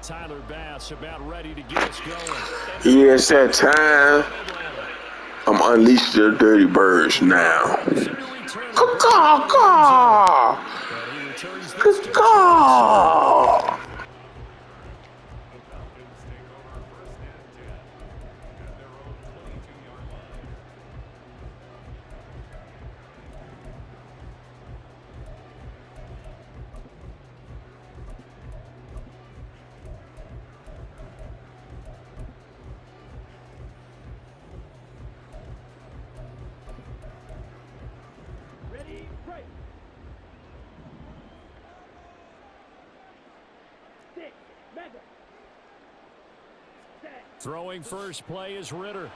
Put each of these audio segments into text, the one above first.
Tyler Bass about ready to get us going. Yeah, it's that time. I'm unleashed the dirty birds now. Caw-caw-caw. And he returns this to Caw-caw. Throwing first play is Ritter.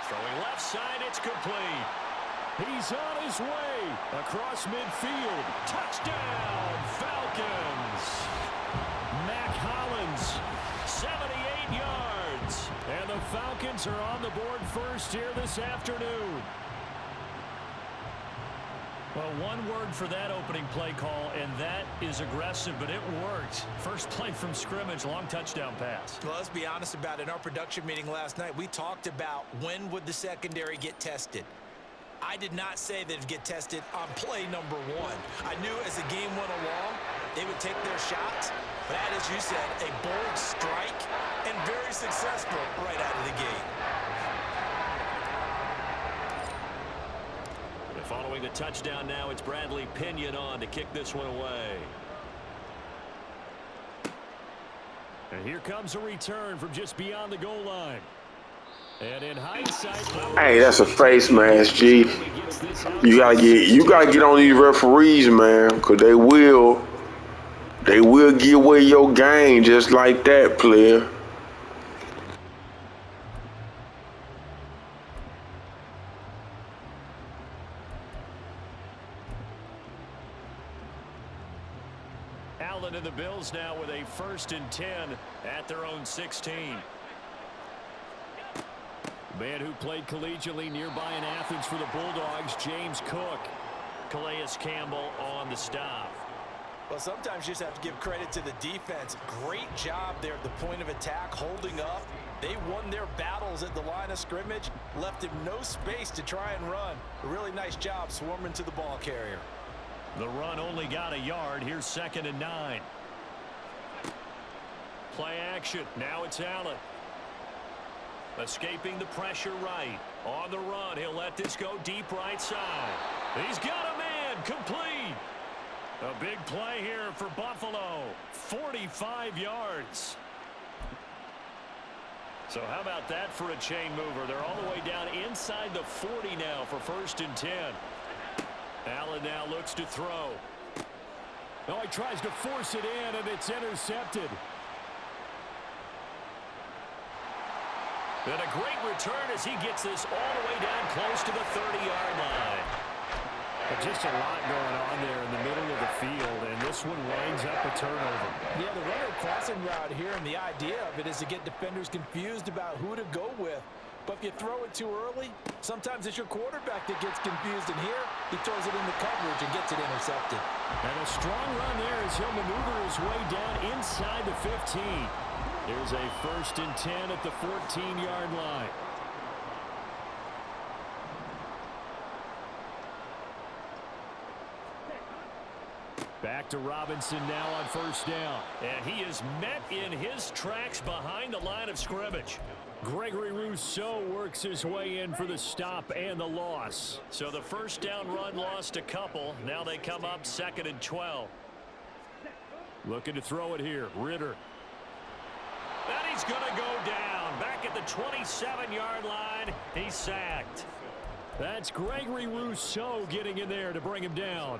Throwing left side, it's complete. He's on his way across midfield. Touchdown, Falcons. Mac Hollins, 78 yards. And the Falcons are on the board first here this afternoon. Well, one word for that opening play call, and that is aggressive, but it worked. First play from scrimmage, long touchdown pass. Well, let's be honest about it. In our production meeting last night, we talked about when would the secondary get tested. I did not say that it'd get tested on play number one. I knew as the game went along, they would take their shots. But that, as you said, a bold strike and very successful right out of the gate. Following the touchdown now, it's Bradley Pinion on to kick this one away. And here comes a return from just beyond the goal line. And in hindsight, hey, that's a face mask, G. You gotta get on these referees, man, cause they will give away your game just like that, player. Allen and the Bills now with a 1st and 10 at their own 16. Man who played collegiately nearby in Athens for the Bulldogs, James Cook. Calais Campbell on the stop. Well, sometimes you just have to give credit to the defense. Great job there at the point of attack, holding up. They won their battles at the line of scrimmage, left him no space to try and run. A really nice job swarming to the ball carrier. The run only got a yard. Here's 2nd and 9. Play action. Now it's Allen. Escaping the pressure right. On the run, he'll let this go deep right side. He's got a man. Complete. A big play here for Buffalo. 45 yards. So how about that for a chain mover? They're all the way down inside the 40 now for 1st and 10. Allen now looks to throw. Oh, he tries to force it in, and it's intercepted. And a great return as he gets this all the way down close to the 30-yard line. Just a lot going on there in the middle of the field, and this one winds up a turnover. Yeah, the runner crossing route here, and the idea of it is to get defenders confused about who to go with. But if you throw it too early, sometimes it's your quarterback that gets confused, and here he throws it into coverage and gets it intercepted. And a strong run there as he'll maneuver his way down inside the 15. Here's a 1st and 10 at the 14-yard line. Back to Robinson now on 1st down. And he is met in his tracks behind the line of scrimmage. Gregory Rousseau works his way in for the stop and the loss. So the 1st down run lost a couple. Now they come up 2nd and 12. Looking to throw it here. Ritter. And he's going to go down. Back at the 27-yard line. He's sacked. That's Gregory Rousseau getting in there to bring him down.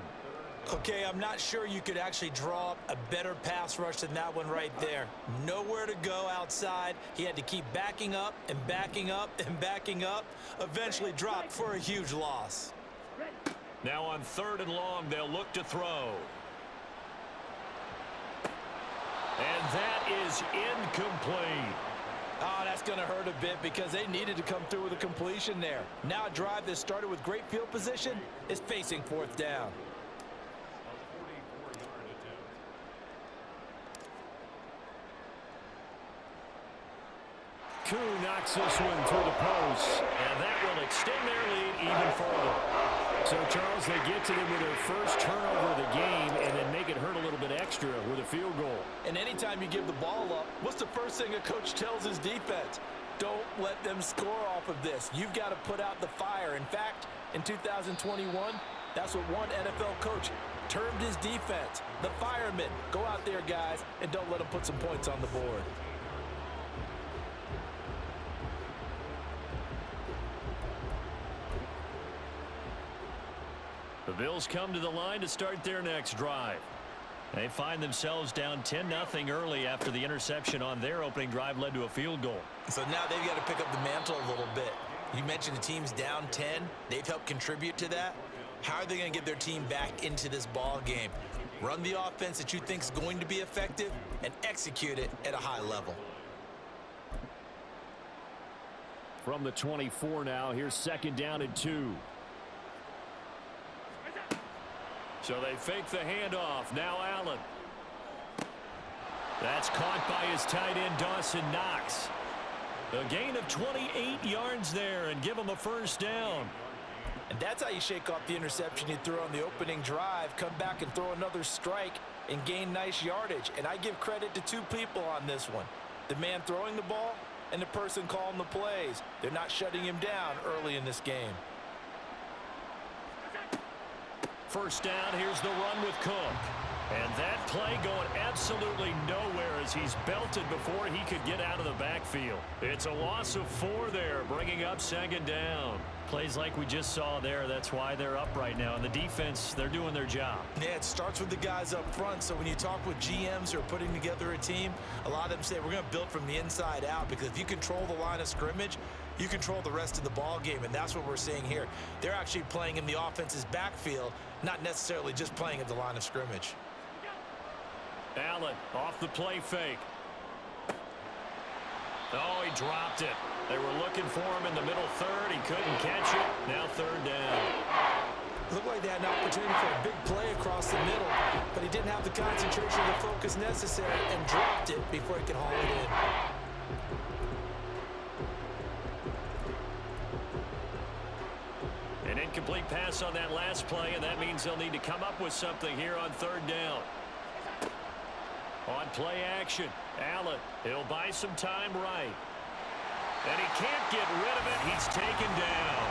Okay, I'm not sure you could actually draw up a better pass rush than that one right there. Nowhere to go outside. He had to keep backing up and backing up and backing up. Eventually dropped for a huge loss. Now on 3rd and long, they'll look to throw. And that is incomplete. Oh, that's going to hurt a bit because they needed to come through with a completion there. Now a drive that started with great field position is facing 4th down. 2 knocks this one through the post, and that will extend their lead even further. So, Charles, they get to them with their first turnover of the game and then make it hurt a little bit extra with a field goal. And anytime you give the ball up, what's the first thing a coach tells his defense? Don't let them score off of this. You've got to put out the fire. In fact, in 2021, that's what one NFL coach termed his defense. The firemen. Go out there, guys, and don't let them put some points on the board. The Bills come to the line to start their next drive. They find themselves down 10-0 early after the interception on their opening drive led to a field goal. So now they've got to pick up the mantle a little bit. You mentioned the team's down 10. They've helped contribute to that. How are they going to get their team back into this ball game? Run the offense that you think is going to be effective and execute it at a high level. From the 24 now, here's 2nd down and 2. So they fake the handoff. Now Allen. That's caught by his tight end, Dawson Knox. A gain of 28 yards there and give him a first down. And that's how you shake off the interception you threw on the opening drive. Come back and throw another strike and gain nice yardage. And I give credit to 2 people on this one. The man throwing the ball and the person calling the plays. They're not shutting him down early in this game. First down, here's the run with Cook. And that play going absolutely nowhere as he's belted before he could get out of the backfield. It's a loss of 4 there, bringing up 2nd down. Plays like we just saw there, that's why they're up right now. And the defense, they're doing their job. Yeah, it starts with the guys up front. So when you talk with GMs who are putting together a team, a lot of them say we're going to build from the inside out, because if you control the line of scrimmage, you control the rest of the ball game, and that's what we're seeing here. They're actually playing in the offense's backfield, not necessarily just playing at the line of scrimmage. Allen off the play fake. Oh, he dropped it. They were looking for him in the middle third. He couldn't catch it. Now 3rd down. Looked like they had an opportunity for a big play across the middle, but he didn't have the concentration or the focus necessary and dropped it before he could haul it in. An incomplete pass on that last play, and that means they'll need to come up with something here on 3rd down. On play action, Allen, he'll buy some time right. And he can't get rid of it. He's taken down.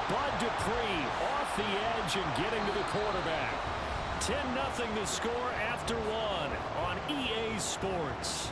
Bud Dupree off the edge and getting to the quarterback. 10-0 the score after 1 on EA Sports.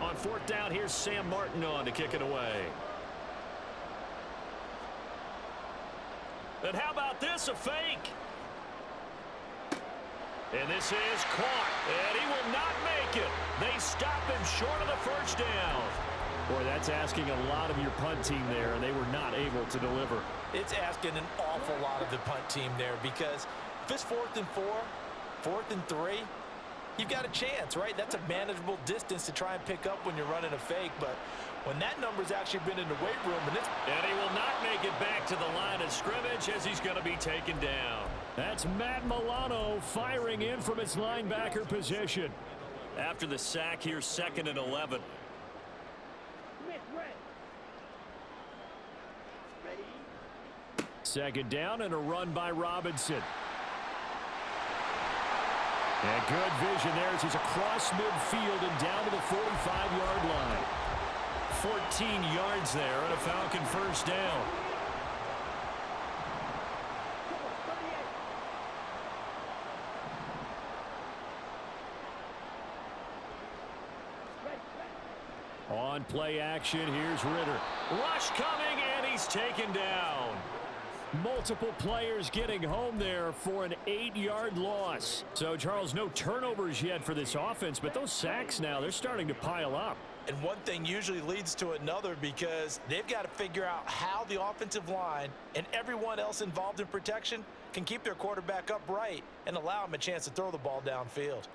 On 4th down, here's Sam Martin on to kick it away. And how about this, a fake? And this is caught, and he will not make it. They stop him short of the first down. Boy, that's asking a lot of your punt team there, and they were not able to deliver. It's asking an awful lot of the punt team there, because if it's 4th and 4, 4th and 3, you've got a chance, right? That's a manageable distance to try and pick up when you're running a fake. But when that number's actually been in the weight room, and he will not make it back to the line of scrimmage as he's going to be taken down. That's Matt Milano firing in from his linebacker position. After the sack, here's 2nd and 11. Second down and a run by Robinson. And good vision there as he's across midfield and down to the 45-yard line. 14 yards there and a Falcon first down. On play action, here's Ritter. Rush coming, and he's taken down. Multiple players getting home there for an 8-yard loss. So, Charles, no turnovers yet for this offense, but those sacks now, they're starting to pile up. And one thing usually leads to another because they've got to figure out how the offensive line and everyone else involved in protection can keep their quarterback upright and allow him a chance to throw the ball downfield.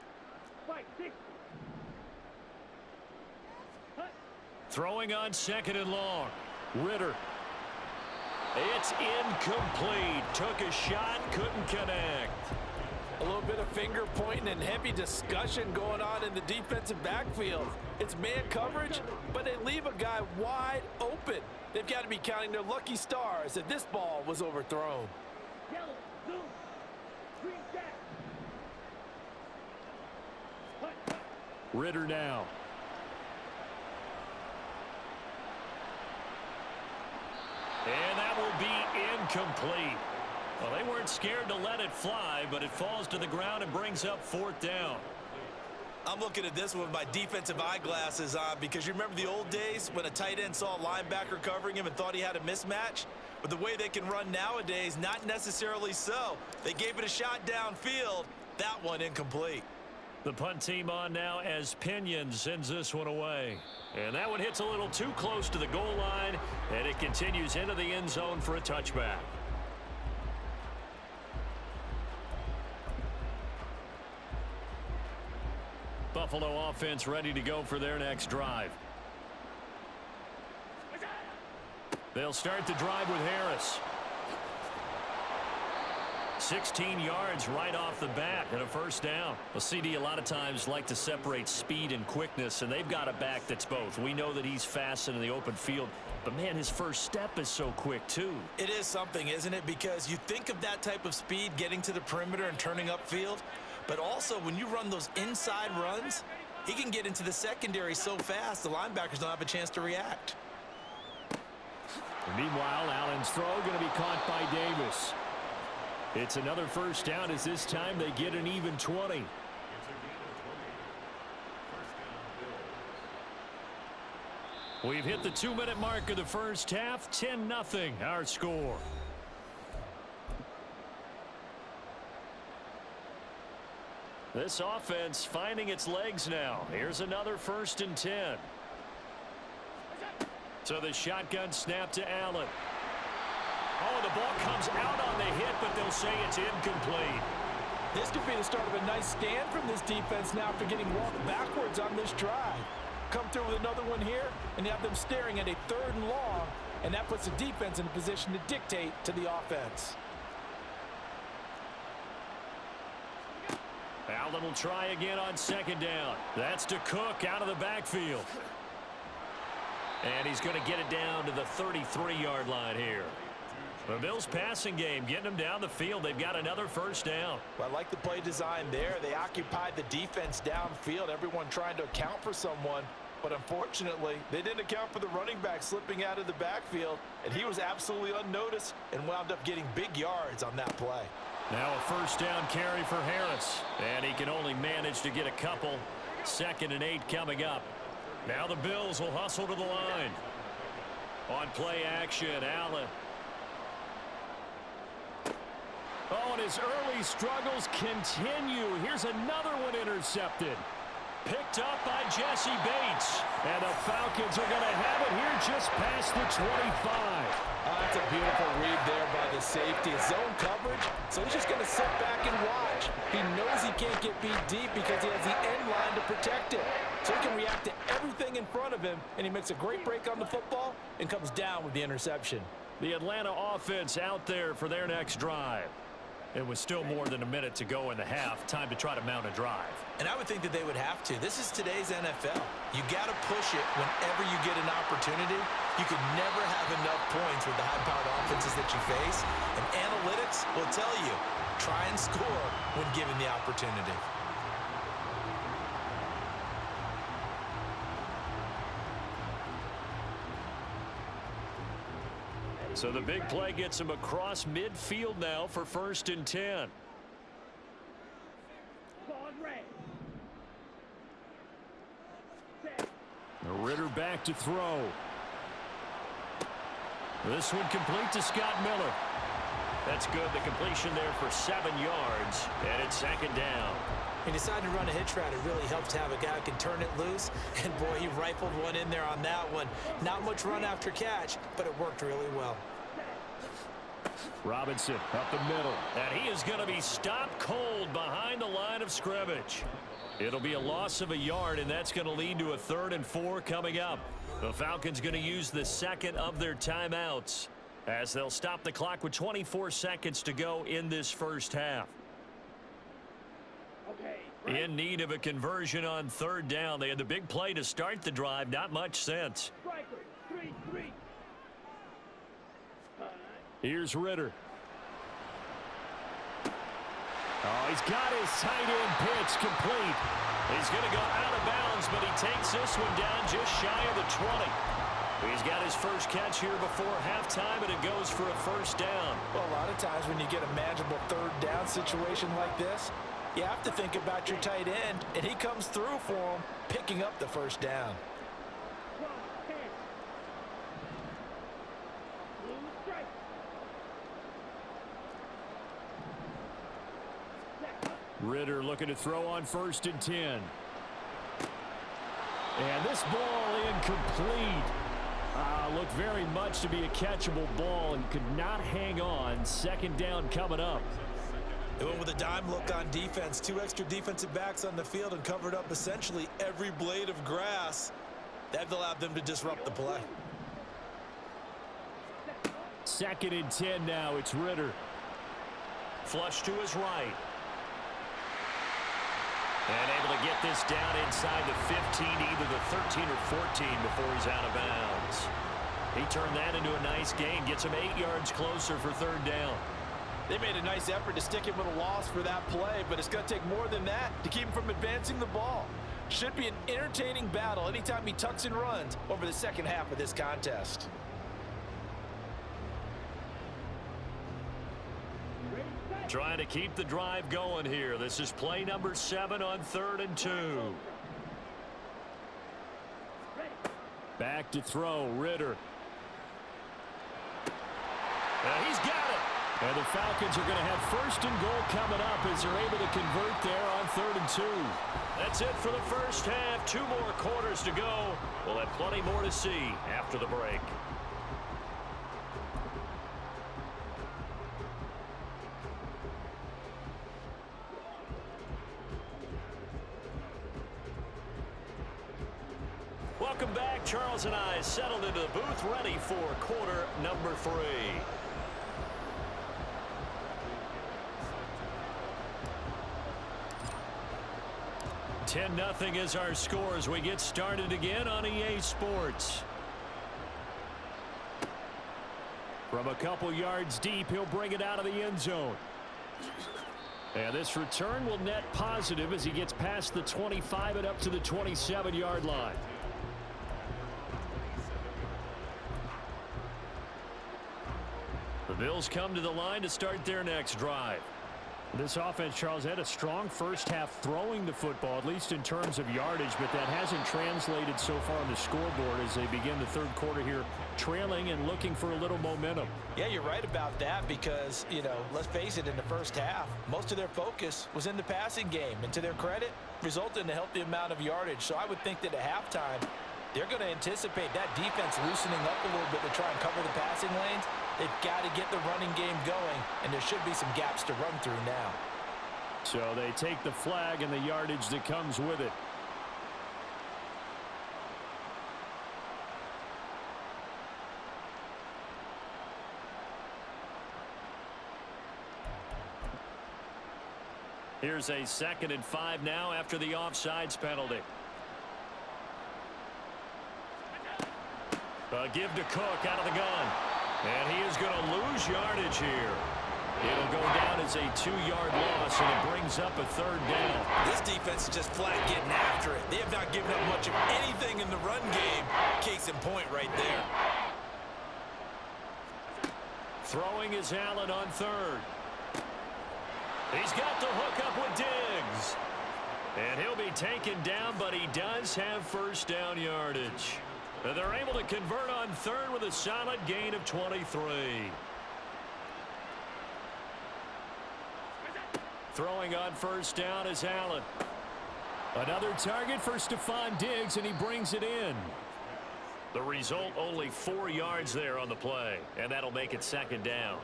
Throwing on 2nd and long. Ritter. It's incomplete. Took a shot, couldn't connect. A little bit of finger pointing and heavy discussion going on in the defensive backfield. It's man coverage, but they leave a guy wide open. They've got to be counting their lucky stars that this ball was overthrown. Ritter now. And that will be incomplete. Well, they weren't scared to let it fly, but it falls to the ground and brings up 4th down. I'm looking at this with my defensive eyeglasses on because you remember the old days when a tight end saw a linebacker covering him and thought he had a mismatch? But the way they can run nowadays, not necessarily so. They gave it a shot downfield. That one incomplete. The punt team on now as Pinion sends this one away. And that one hits a little too close to the goal line, and it continues into the end zone for a touchback. Buffalo offense ready to go for their next drive. They'll start the drive with Harris. 16 yards right off the bat and a 1st down. Well, CD a lot of times like to separate speed and quickness, and they've got a back that's both. We know that he's fast in the open field, but, man, his first step is so quick, too. It is something, isn't it? Because you think of that type of speed getting to the perimeter and turning upfield, but also when you run those inside runs, he can get into the secondary so fast the linebackers don't have a chance to react. Meanwhile, Allen's throw going to be caught by Davis. It's another 1st down as this time they get an even 20. We've hit the 2-minute mark of the first half. 10-0 our score. This offense finding its legs now. Here's another 1st and 10. So the shotgun snap to Allen. Oh, the ball comes out on the hit, but they'll say it's incomplete. This could be the start of a nice stand from this defense now after getting walked backwards on this drive. Come through with another one here, and you have them staring at a 3rd and long, and that puts the defense in a position to dictate to the offense. Allen will try again on 2nd down. That's to Cook out of the backfield. And he's going to get it down to the 33-yard line here. The Bills' passing game getting them down the field. They've got another 1st down. Well, I like the play design there. They occupied the defense downfield, everyone trying to account for someone. But unfortunately, they didn't account for the running back slipping out of the backfield, and he was absolutely unnoticed and wound up getting big yards on that play. Now a 1st down carry for Harris, and he can only manage to get a couple. 2nd and 8 coming up. Now the Bills will hustle to the line. On play action, Allen. Oh, and his early struggles continue. Here's another one intercepted. Picked up by Jesse Bates. And the Falcons are going to have it here just past the 25. That's a beautiful read there by the safety. Zone coverage, so he's just going to sit back and watch. He knows he can't get beat deep because he has the end line to protect it. So he can react to everything in front of him, and he makes a great break on the football and comes down with the interception. The Atlanta offense out there for their next drive. It was still more than a minute to go in the half. Time to try to mount a drive. And I would think that they would have to. This is today's NFL. You got to push it whenever you get an opportunity. You could never have enough points with the high-powered offenses that you face. And analytics will tell you, try and score when given the opportunity. So the big play gets him across midfield now for 1st and 10. Ritter back to throw. This one complete to Scott Miller. That's good. The completion there for 7 yards, and it's second down. He decided to run a hitch route. It really helps to have a guy who can turn it loose. And, boy, he rifled one in there on that one. Not much run after catch, but it worked really well. Robinson up the middle, and he is going to be stopped cold behind the line of scrimmage. It'll be a loss of a yard, and that's going to lead to a 3rd and 4 coming up. The Falcons going to use the second of their timeouts as they'll stop the clock with 24 seconds to go in this first half. In need of a conversion on 3rd down. They had the big play to start the drive. Not much sense. Here's Ritter. Oh, he's got his tight end pitch complete. He's going to go out of bounds, but he takes this one down just shy of the 20. He's got his first catch here before halftime, and it goes for a first down. Well, a lot of times when you get a manageable 3rd down situation like this, you have to think about your tight end, and he comes through for him, picking up the first down. Ritter looking to throw on 1st and 10. And this ball incomplete. Looked very much to be a catchable ball and could not hang on. 2nd down coming up. They went with a dime look on defense. 2 extra defensive backs on the field and covered up essentially every blade of grass. That allowed them to disrupt the play. 2nd and 10 now. It's Ritter. Flush to his right. And able to get this down inside the 15, either the 13 or 14 before he's out of bounds. He turned that into a nice gain. Gets him 8 yards closer for 3rd down. They made a nice effort to stick him with a loss for that play, but it's going to take more than that to keep him from advancing the ball. Should be an entertaining battle anytime he tucks and runs over the second half of this contest. Trying to keep the drive going here. This is play number 7 on 3rd and 2. Back to throw, Ritter. And he's got it. And the Falcons are going to have 1st and goal coming up as they're able to convert there on 3rd and 2. That's it for the first half. 2 more quarters to go. We'll have plenty more to see after the break. Welcome back. Charles and I settled into the booth, ready for quarter number 3. Nothing is our score as we get started again on EA Sports. From a couple yards deep, he'll bring it out of the end zone. And this return will net positive as he gets past the 25 and up to the 27-yard line. The Bills come to the line to start their next drive. This offense, Charles, had a strong first half throwing the football, at least in terms of yardage, but that hasn't translated so far on the scoreboard as they begin the 3rd quarter here, trailing and looking for a little momentum. Yeah, you're right about that because, let's face it, in the first half, most of their focus was in the passing game, and to their credit, resulted in a healthy amount of yardage. So I would think that at halftime, they're going to anticipate that defense loosening up a little bit to try and cover the passing lanes. They've got to get the running game going, and there should be some gaps to run through now. So they take the flag and the yardage that comes with it. Here's a 2nd and 5 now after the offsides penalty. Give to Cook out of the gun. And he is going to lose yardage here. It'll go down as a 2-yard loss, and it brings up a 3rd down. This defense is just flat getting after it. They have not given up much of anything in the run game. Case in point right there. Throwing is Allen on 3rd. He's got the hook up with Diggs. And he'll be taken down, but he does have first down yardage. They're able to convert on 3rd with a solid gain of 23. Throwing on first down is Allen. Another target for Stephon Diggs, and he brings it in. The result, only 4 yards there on the play, and that'll make it second down.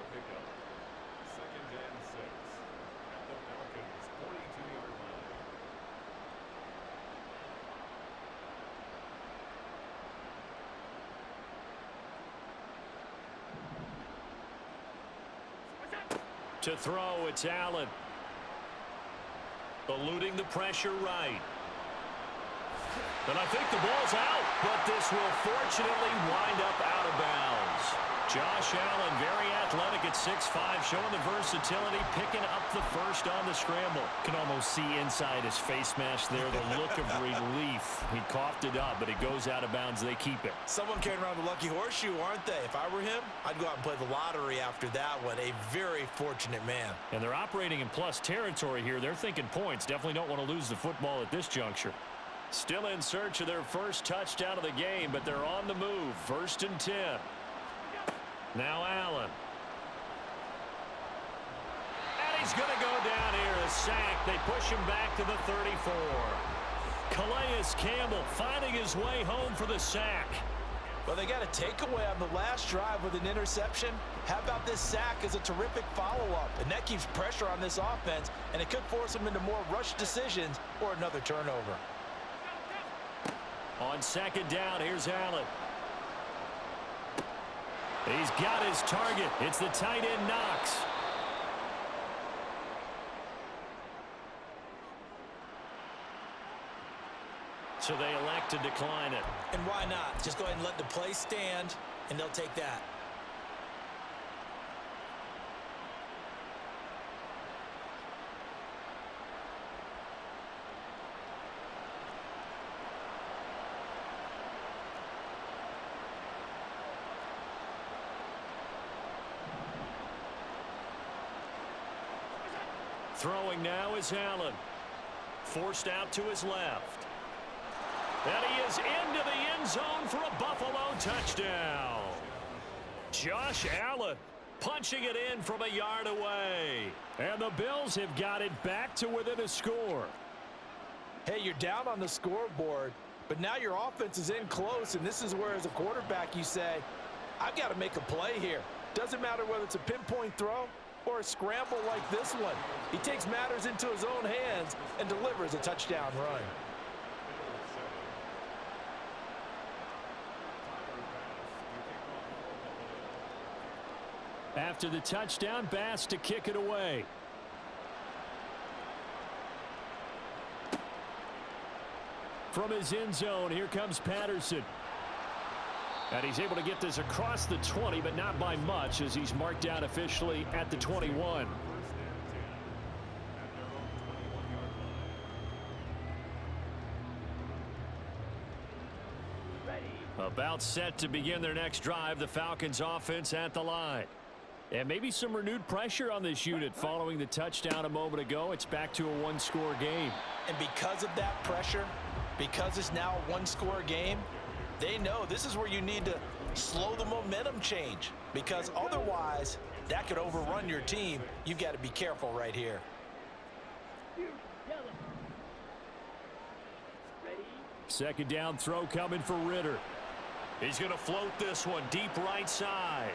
To throw, it's Allen. Eluding the pressure right. And I think the ball's out, but this will fortunately wind up out of bounds. Josh Allen, very athletic at 6'5", showing the versatility, picking up the first on the scramble. Can almost see inside his face mask there, the look of relief. He coughed it up, but it goes out of bounds. They keep it. Someone carrying around the lucky horseshoe, aren't they? If I were him, I'd go out and play the lottery after that one. A very fortunate man. And they're operating in plus territory here. They're thinking points. Definitely don't want to lose the football at this juncture. Still in search of their first touchdown of the game, but they're on the move. 1st and 10. Now Allen. And he's going to go down here. A sack. They push him back to the 34. Calais Campbell finding his way home for the sack. Well, they got a takeaway on the last drive with an interception. How about this sack as a terrific follow-up? And that keeps pressure on this offense, and it could force them into more rush decisions or another turnover. On second down, here's Allen. He's got his target. It's the tight end, Knox. So they elect to decline it. And why not? Just go ahead and let the play stand, and they'll take that. Throwing now is Allen. Forced out to his left. And he is into the end zone for a Buffalo touchdown. Josh Allen punching it in from a yard away. And the Bills have got it back to within a score. Hey, you're down on the scoreboard, but now your offense is in close, and this is where, as a quarterback, you say, I've got to make a play here. Doesn't matter whether it's a pinpoint throw or a scramble like this one. He takes matters into his own hands and delivers a touchdown run. After the touchdown, Bass to kick it away. From his end zone, here comes Patterson. And he's able to get this across the 20, but not by much, as he's marked out officially at the 21. About set to begin their next drive, the Falcons offense at the line. And maybe some renewed pressure on this unit following the touchdown a moment ago. It's back to a one-score game. And because of that pressure, because it's now a one-score game, they know this is where you need to slow the momentum change, because otherwise that could overrun your team. You've got to be careful right here. Second down throw coming for Ritter. He's going to float this one deep right side.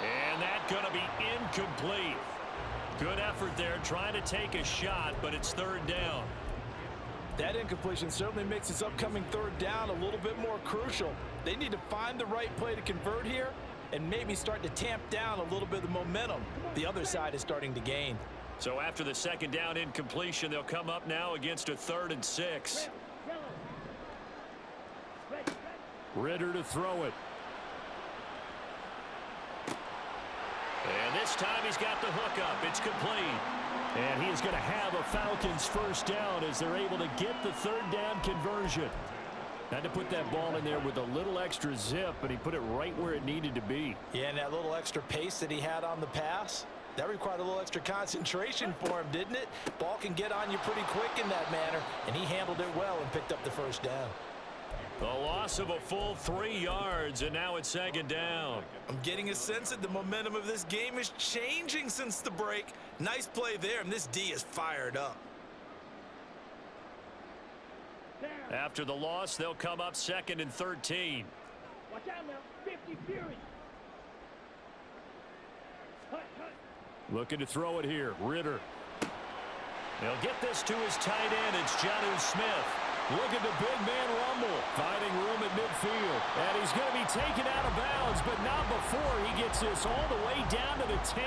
And that's going to be incomplete. Good effort there trying to take a shot, but it's third down. That incompletion certainly makes this upcoming third down a little bit more crucial. They need to find the right play to convert here and maybe start to tamp down a little bit of the momentum the other side is starting to gain. So after the second down incompletion, they'll come up now against a 3rd and 6. Ritter to throw it. And this time he's got the hook up. It's complete. And he is going to have a Falcons first down as they're able to get the third down conversion. Had to put that ball in there with a little extra zip, but he put it right where it needed to be. Yeah, and that little extra pace that he had on the pass, that required a little extra concentration for him, didn't it? Ball can get on you pretty quick in that manner, and he handled it well and picked up the first down. A loss of a full 3 yards, and now it's 2nd down. I'm getting a sense that the momentum of this game is changing since the break. Nice play there, and this D is fired up. After the loss, they'll come up 2nd and 13. Watch out now, 50 Fury. Looking to throw it here, Ritter. He'll get this to his tight end. It's Jonnu Smith. Look at the big man rumble. Finding room at midfield. And he's going to be taken out of bounds, but not before he gets this all the way down to the 10.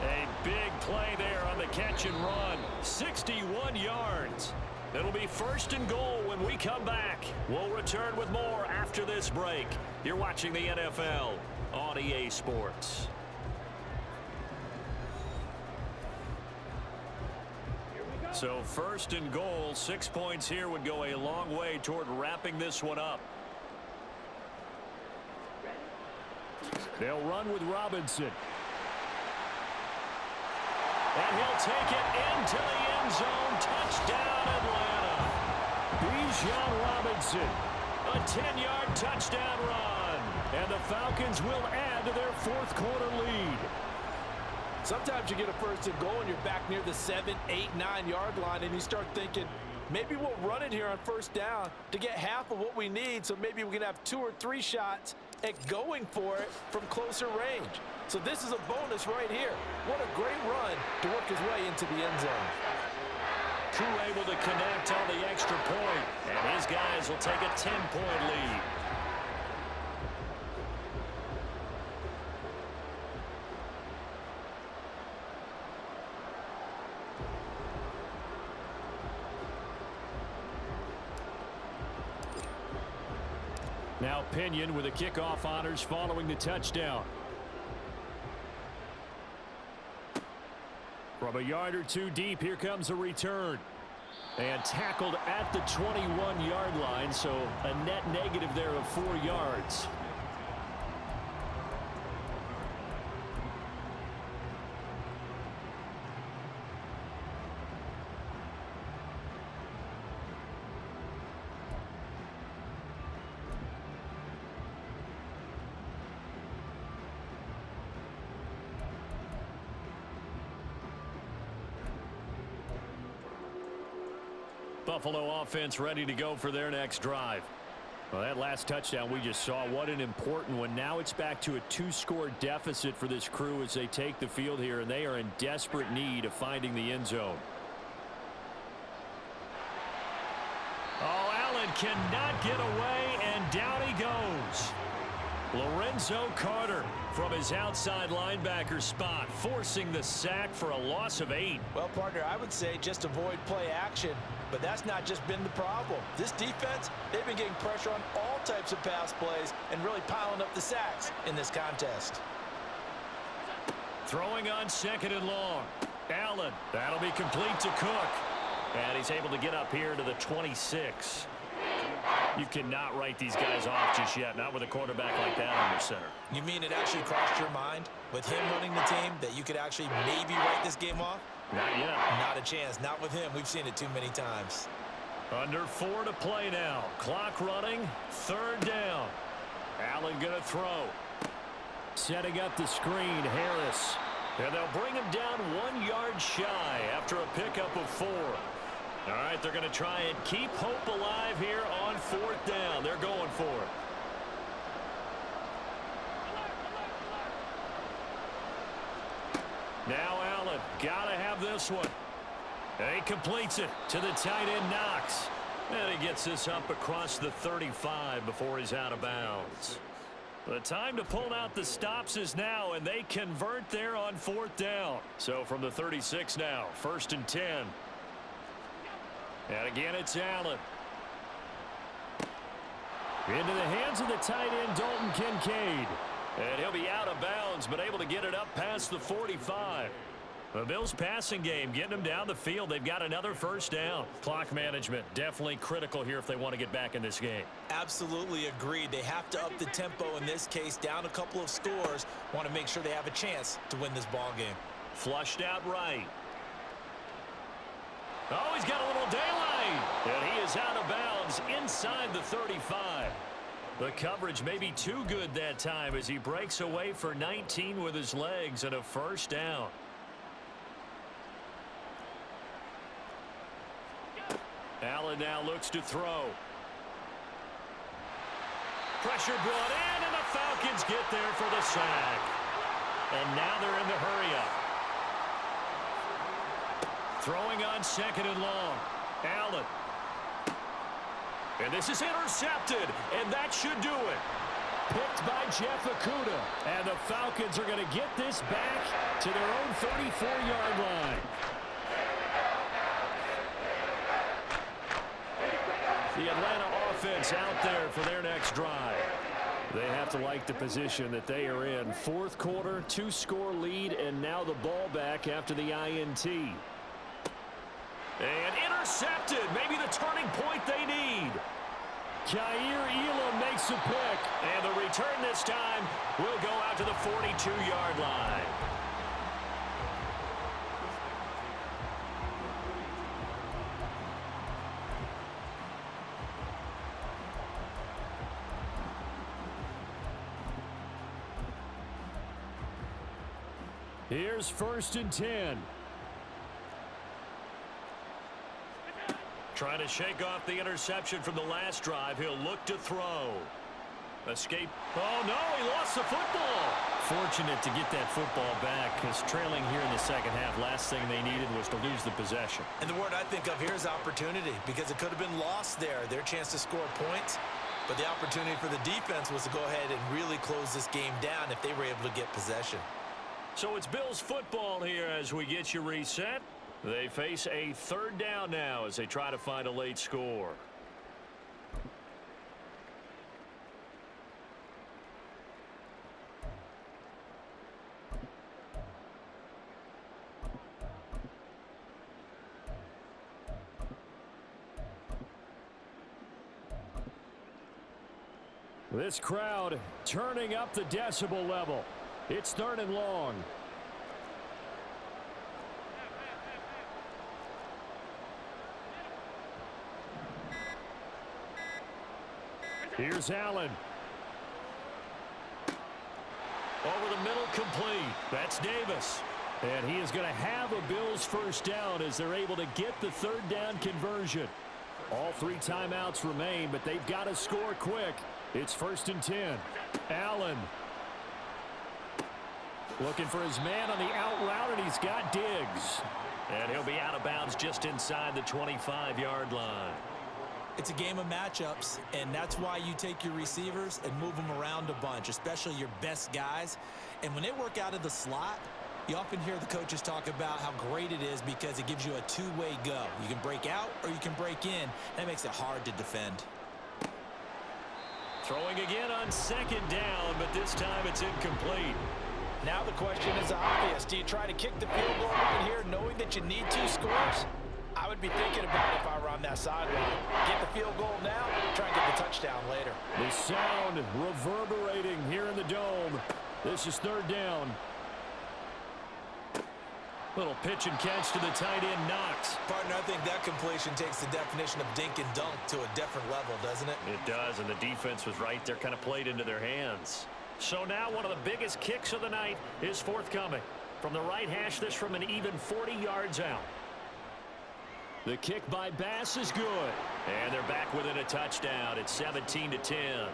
A big play there on the catch and run. 61 yards. It'll be 1st and goal when we come back. We'll return with more after this break. You're watching the NFL on EA Sports. So 1st and goal, 6 points here would go a long way toward wrapping this one up. They'll run with Robinson. And he'll take it into the end zone. Touchdown, Atlanta. Bijan Robinson. A 10-yard touchdown run. And the Falcons will add to their 4th quarter lead. Sometimes you get a 1st and goal and you're back near the 7, 8, 9-yard line, and you start thinking, maybe we'll run it here on 1st down to get half of what we need, so maybe we can have 2 or 3 shots at going for it from closer range. So this is a bonus right here. What a great run to work his way into the end zone. Crew able to connect on the extra point, and his guys will take a 10-point lead. Now Pinion with the kickoff honors following the touchdown. From a yard or 2 deep, here comes a return. And tackled at the 21-yard line, so a net negative there of 4 yards. Buffalo offense ready to go for their next drive. Well, that last touchdown we just saw, what an important one. Now it's back to a 2-score deficit for this crew as they take the field here, and they are in desperate need of finding the end zone. Oh, Allen cannot get away, and down he goes. Lorenzo Carter from his outside linebacker spot, forcing the sack for a loss of 8. Well, partner, I would say just avoid play action, but that's not just been the problem. This defense, they've been getting pressure on all types of pass plays and really piling up the sacks in this contest. Throwing on 2nd and long. Allen, that'll be complete to Cook. And he's able to get up here to the 26. You cannot write these guys off just yet, not with a quarterback like that under center. You mean it actually crossed your mind with him running the team that you could actually maybe write this game off? Not yet. Not a chance. Not with him. We've seen it too many times. Under 4 to play now. Clock running. 3rd down. Allen going to throw. Setting up the screen, Harris. And they'll bring him down 1 yard shy after a pickup of 4. All right, they're going to try and keep hope alive here on 4th down. They're going for it. Now Allen, got to have this one. And he completes it to the tight end, Knox. And he gets this up across the 35 before he's out of bounds. The time to pull out the stops is now, and they convert there on 4th down. So from the 36 now, 1st and 10. And again, it's Allen. Into the hands of the tight end, Dalton Kincaid. And he'll be out of bounds, but able to get it up past the 45. The Bills' passing game, getting them down the field. They've got another 1st down. Clock management, definitely critical here if they want to get back in this game. Absolutely agreed. They have to up the tempo in this case, down a couple of scores. Want to make sure they have a chance to win this ball game. Flushed out right. Oh, he's got a little daylight. And he is out of bounds is inside the 35. The coverage may be too good that time as he breaks away for 19 with his legs and a first down. Allen now looks to throw. Pressure brought in, and the Falcons get there for the sack. And now they're in the hurry-up. Throwing on 2nd and long. Allen. And this is intercepted, and that should do it. Picked by Jeff Okudah. And the Falcons are going to get this back to their own 34-yard line. The Atlanta offense out there for their next drive. They have to like the position that they are in. 4th quarter, 2-score lead, and now the ball back after the INT. And intercepted. Maybe the turning point they need. Kaiir Elam makes a pick. And the return this time will go out to the 42-yard line. Here's 1st and 10. Trying to shake off the interception from the last drive. He'll look to throw. Escape. Oh, no, he lost the football. Fortunate to get that football back because trailing here in the second half, last thing they needed was to lose the possession. And the word I think of here is opportunity because it could have been lost there. Their chance to score points. But the opportunity for the defense was to go ahead and really close this game down if they were able to get possession. So it's Bills football here as we get you reset. They face a 3rd down now as they try to find a late score. This crowd turning up the decibel level. It's 3rd and long. Here's Allen. Over the middle, complete. That's Davis. And he is going to have a Bills first down as they're able to get the 3rd down conversion. All 3 timeouts remain, but they've got to score quick. It's 1st and 10. Allen. Looking for his man on the out route, and he's got Diggs. And he'll be out of bounds just inside the 25-yard line. It's a game of matchups, and that's why you take your receivers and move them around a bunch, especially your best guys. And when they work out of the slot, you often hear the coaches talk about how great it is because it gives you a two-way go. You can break out or you can break in. That makes it hard to defend. Throwing again on 2nd down, but this time it's incomplete. Now the question is obvious. Do you try to kick the field goal right here knowing that you need 2 scores? I would be thinking about it if I were on that sideline. Get the field goal now, try and get the touchdown later. The sound reverberating here in the dome. This is 3rd down. Little pitch and catch to the tight end, Knox. Partner, I think that completion takes the definition of dink and dunk to a different level, doesn't it? It does, and the defense was right there, kind of played into their hands. So now one of the biggest kicks of the night is forthcoming. From the right hash, this from an even 40 yards out. The kick by Bass is good. And they're back within a touchdown. It's 17-10.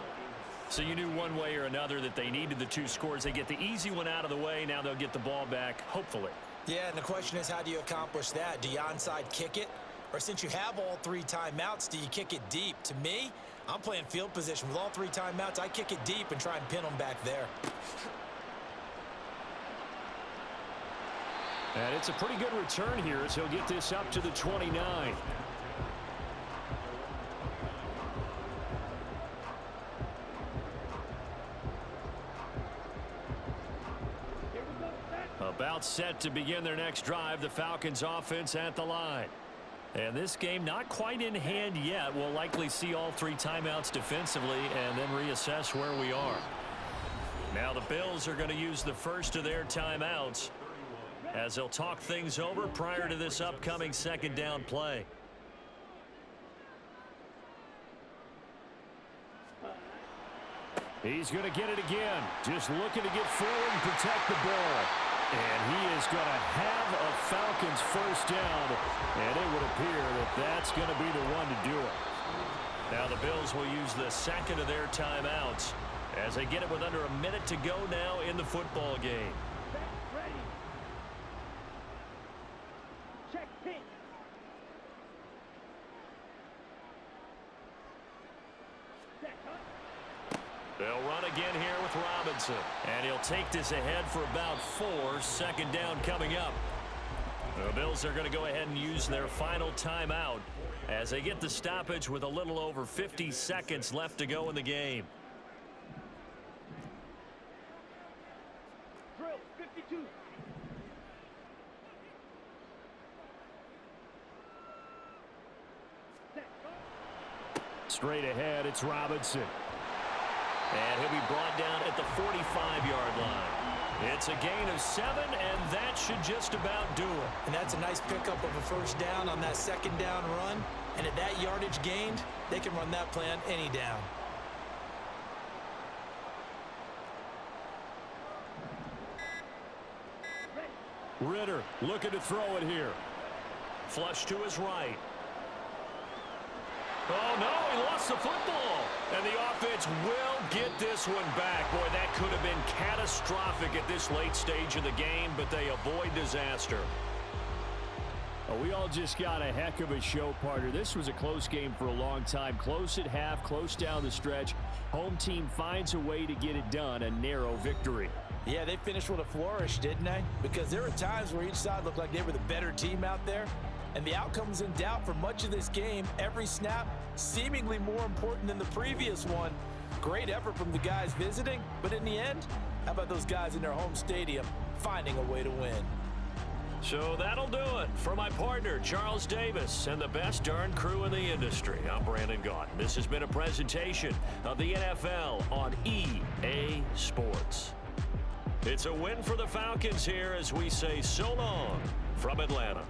So you knew one way or another that they needed the 2 scores. They get the easy one out of the way. Now they'll get the ball back, hopefully. Yeah, and the question is, how do you accomplish that? Do you onside kick it? Or since you have all 3 timeouts, do you kick it deep? To me, I'm playing field position. With all 3 timeouts, I kick it deep and try and pin them back there. And it's a pretty good return here as he'll get this up to the 29. About set to begin their next drive, the Falcons offense at the line. And this game not quite in hand yet. We'll likely see all 3 timeouts defensively and then reassess where we are. Now the Bills are going to use the first of their timeouts as they'll talk things over prior to this upcoming 2nd down play. He's going to get it again. Just looking to get forward and protect the ball. And he is going to have a Falcons first down. And it would appear that that's going to be the one to do it. Now the Bills will use the second of their timeouts as they get it with under a minute to go now in the football game. Ready. Check pitch. They'll run again here with Robinson. And he'll take this ahead for about 4. Second down coming up. The Bills are going to go ahead and use their final timeout as they get the stoppage with a little over 50 seconds left to go in the game. Drill 52. Straight ahead, it's Robinson. And he'll be brought down at the 45-yard line. It's a gain of 7, and that should just about do it. And that's a nice pickup of a first down on that second down run. And at that yardage gained, they can run that play on any down. Ritter looking to throw it here. Flush to his right. Oh, no, he lost the football. And the offense will get this one back. Boy, that could have been catastrophic at this late stage of the game, but they avoid disaster. Oh, we all just got a heck of a show, partner. This was a close game for a long time. Close at half, close down the stretch. Home team finds a way to get it done, a narrow victory. Yeah, they finished with a flourish, didn't they? Because there were times where each side looked like they were the better team out there. And the outcome was in doubt for much of this game. Every snap seemingly more important than the previous one. Great effort from the guys visiting, but in the end, how about those guys in their home stadium finding a way to win? So that'll do it for my partner, Charles Davis, and the best darn crew in the industry. I'm Brandon Gaudin. This has been a presentation of the NFL on EA Sports. It's a win for the Falcons here as we say so long from Atlanta.